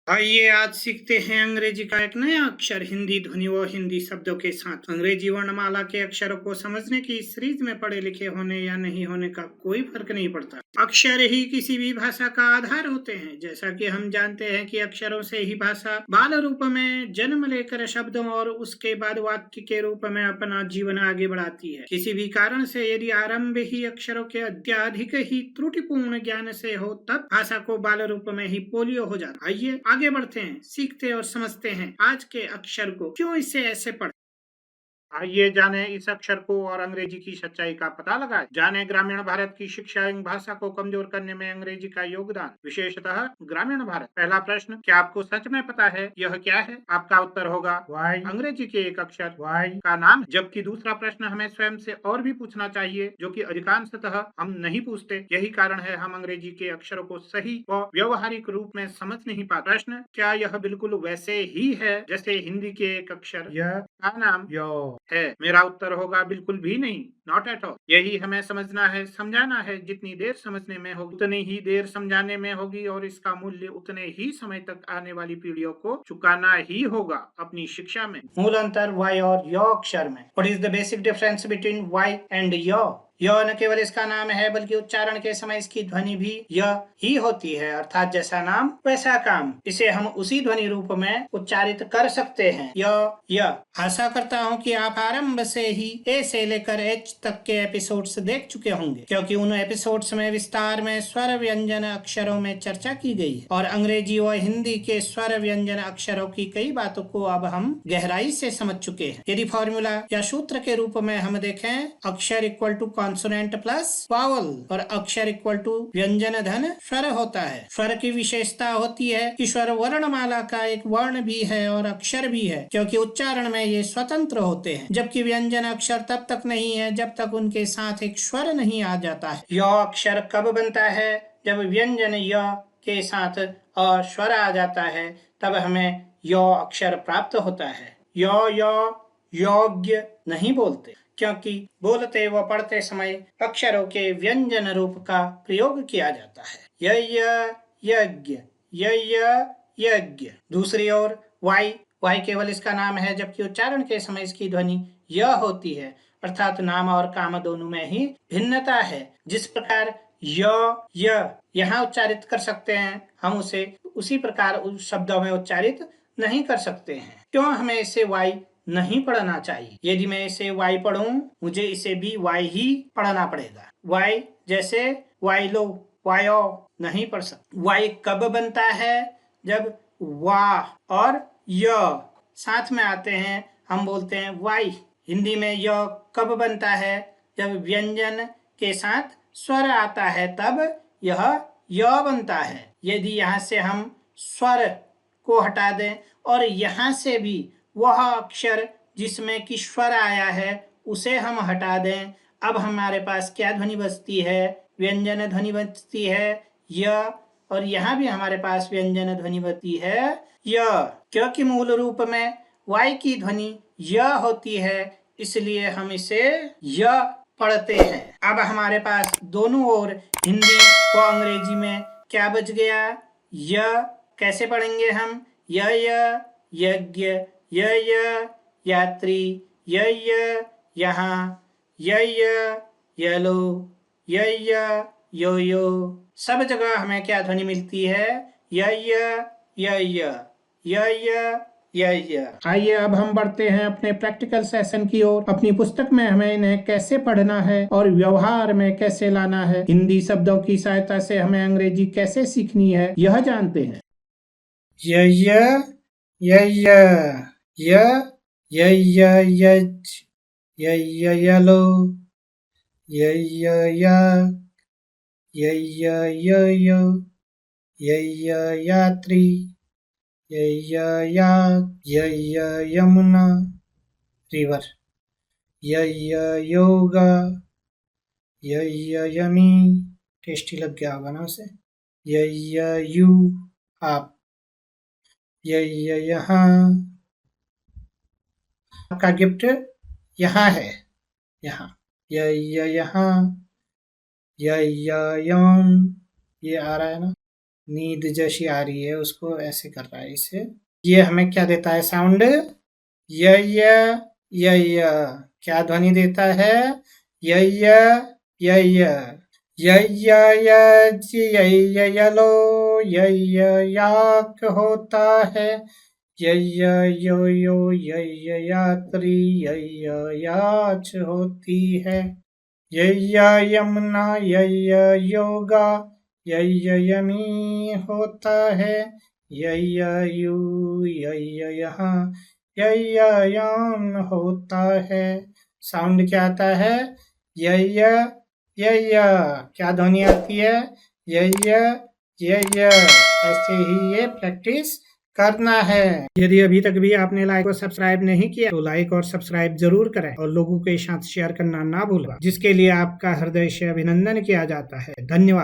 आइए आज सीखते हैं अंग्रेजी का एक नया अक्षर, हिंदी ध्वनि व हिंदी शब्दों के साथ। अंग्रेजी वर्णमाला के अक्षरों को समझने की इस सीरीज में पढ़े लिखे होने या नहीं होने का कोई फर्क नहीं पड़ता। अक्षर ही किसी भी भाषा का आधार होते हैं। जैसा कि हम जानते हैं कि अक्षरों से ही भाषा बाल रूप में जन्म लेकर शब्दों और उसके बाद वाक्य के रूप में अपना जीवन आगे बढ़ाती है। किसी भी कारण से यदि आरंभ ही अक्षरों के अत्यधिक ही त्रुटिपूर्ण ज्ञान से हो, तब भाषा को बाल रूप में ही पोलियो हो जाता। आइए आगे बढ़ते हैं, सीखते और समझते हैं आज के अक्षर को, क्यों इसे ऐसे पढ़। आइए जाने इस अक्षर को और अंग्रेजी की सच्चाई का पता लगाएं। जाने ग्रामीण भारत की शिक्षा एवं भाषा को कमजोर करने में अंग्रेजी का योगदान, विशेषतः ग्रामीण भारत। पहला प्रश्न, क्या आपको सच में पता है यह क्या है? आपका उत्तर होगा वाई। अंग्रेजी के एक अक्षर वाई का नाम। जबकि दूसरा प्रश्न हमें स्वयं से और भी पूछना चाहिए, जो कि अधिकांशतः हम नहीं पूछते। यही कारण है हम अंग्रेजी के अक्षरों को सही व व्यवहारिक रूप में समझ नहीं पाते। प्रश्न, क्या यह बिल्कुल वैसे ही है जैसे हिंदी के एक अक्षर यह का नाम यो है? मेरा उत्तर होगा बिल्कुल भी नहीं, नॉट एट ऑल। यही हमें समझना है, समझाना है। जितनी देर समझने में होगी उतनी ही देर समझाने में होगी, और इसका मूल्य उतने ही समय तक आने वाली पीढ़ियों को चुकाना ही होगा अपनी शिक्षा में। मूल अंतर वाई और यो अक्षर में। What is the basic difference between Y and यो? य न केवल इसका नाम है, बल्कि उच्चारण के समय इसकी ध्वनि भी य ही होती है, अर्थात जैसा नाम वैसा काम। इसे हम उसी ध्वनि रूप में उच्चारित कर सकते हैं, य। आशा करता हूँ कि आप आरंभ से ही ए से लेकर एच तक के एपिसोड्स देख चुके होंगे, क्योंकि उन एपिसोड्स में विस्तार में स्वर व्यंजन अक्षरों में चर्चा की गई है, और अंग्रेजी व हिंदी के स्वर व्यंजन अक्षरों की कई बातों को अब हम गहराई से समझ चुके हैं। यदि फॉर्मूला या सूत्र के रूप में हम देखें, अक्षर equal to consonant plus vowel, और अक्षर इक्वल टू व्यंजन धन स्वर होता है। स्वर की विशेषता होती है कि स्वर वर्णमाला का एक वर्ण भी है और अक्षर भी है, क्योंकि उच्चारण में ये स्वतंत्र होते हैं, जबकि व्यंजन अक्षर तब तक नहीं है जब तक उनके साथ एक स्वर नहीं आ जाता है। य अक्षर कब बनता है? जब व्यंजन य के साथ अ स्वर आ जाता है, तब हमें य अक्षर प्राप्त होता है। योग्य नहीं बोलते, क्योंकि बोलते व पढ़ते समय अक्षरों के व्यंजन रूप का प्रयोग किया जाता है। यज्ञ, यज्ञ। दूसरी ओर वाई केवल इसका नाम है, जबकि उच्चारण के समय इसकी ध्वनि य होती है, अर्थात नाम और काम दोनों में ही भिन्नता है। जिस प्रकार यहाँ उच्चारित कर सकते हैं, हम उसे उसी प्रकार उस शब्दों में उच्चारित नहीं कर सकते हैं। क्यों हमें इसे वाई नहीं पढ़ना चाहिए? यदि मैं इसे वाई पढ़ूं, मुझे इसे भी वाई ही पढ़ना पड़ेगा। वाई जैसे वाइलो, वायो नहीं पढ़ सकते। वाई कब बनता है? जब वाह और य साथ में आते हैं, हम बोलते हैं वाई। हिंदी में य कब बनता है? जब व्यंजन के साथ स्वर आता है, तब यह य बनता है। यदि यहाँ से हम स्वर को हटा दें और यहाँ से भी वह अक्षर जिसमें कि स्वर आया है उसे हम हटा दें, अब हमारे पास क्या ध्वनि बचती है? व्यंजन ध्वनि बचती है य, और यहाँ भी हमारे पास व्यंजन ध्वनि बचती है य। क्योंकि मूल रूप में वाई की ध्वनि य होती है, इसलिए हम इसे य पढ़ते हैं। अब हमारे पास दोनों ओर हिंदी व अंग्रेजी में क्या बच गया? य। कैसे पढ़ेंगे हम? यज्ञ, यात्री, यहाँ, येलो, यो। सब जगह हमें क्या ध्वनि मिलती है? आइए अब हम बढ़ते हैं अपने प्रैक्टिकल सेशन की ओर। अपनी पुस्तक में हमें इन्हें कैसे पढ़ना है और व्यवहार में कैसे लाना है, हिंदी शब्दों की सहायता से हमें अंग्रेजी कैसे सीखनी है, यह जानते हैं। येलो, यात्री, Yamuna river, yoga, yummy, tasty लग गया होगा ना उसे। यू आप, यहाँ आपका गिफ्ट यहाँ है, यहाँ यहाँ, ये आ रहा है ना। नींद जैसी आ रही है उसको ऐसे कर रहा है इसे। ये हमें क्या देता है साउंड? य य क्या ध्वनि देता है? य य यलो याक होता है। यो यात्री याच होती है। यमुना योगा यमी होता है। यू यहाँ यान होता है। साउंड क्या आता है? य क्या ध्वनि आती है? य ऐसे ही ये प्रैक्टिस करना है। यदि अभी तक भी आपने लाइक और सब्सक्राइब नहीं किया तो लाइक और सब्सक्राइब जरूर करें और लोगों के साथ शेयर करना ना भूलें, जिसके लिए आपका हृदय से अभिनंदन किया जाता है। धन्यवाद।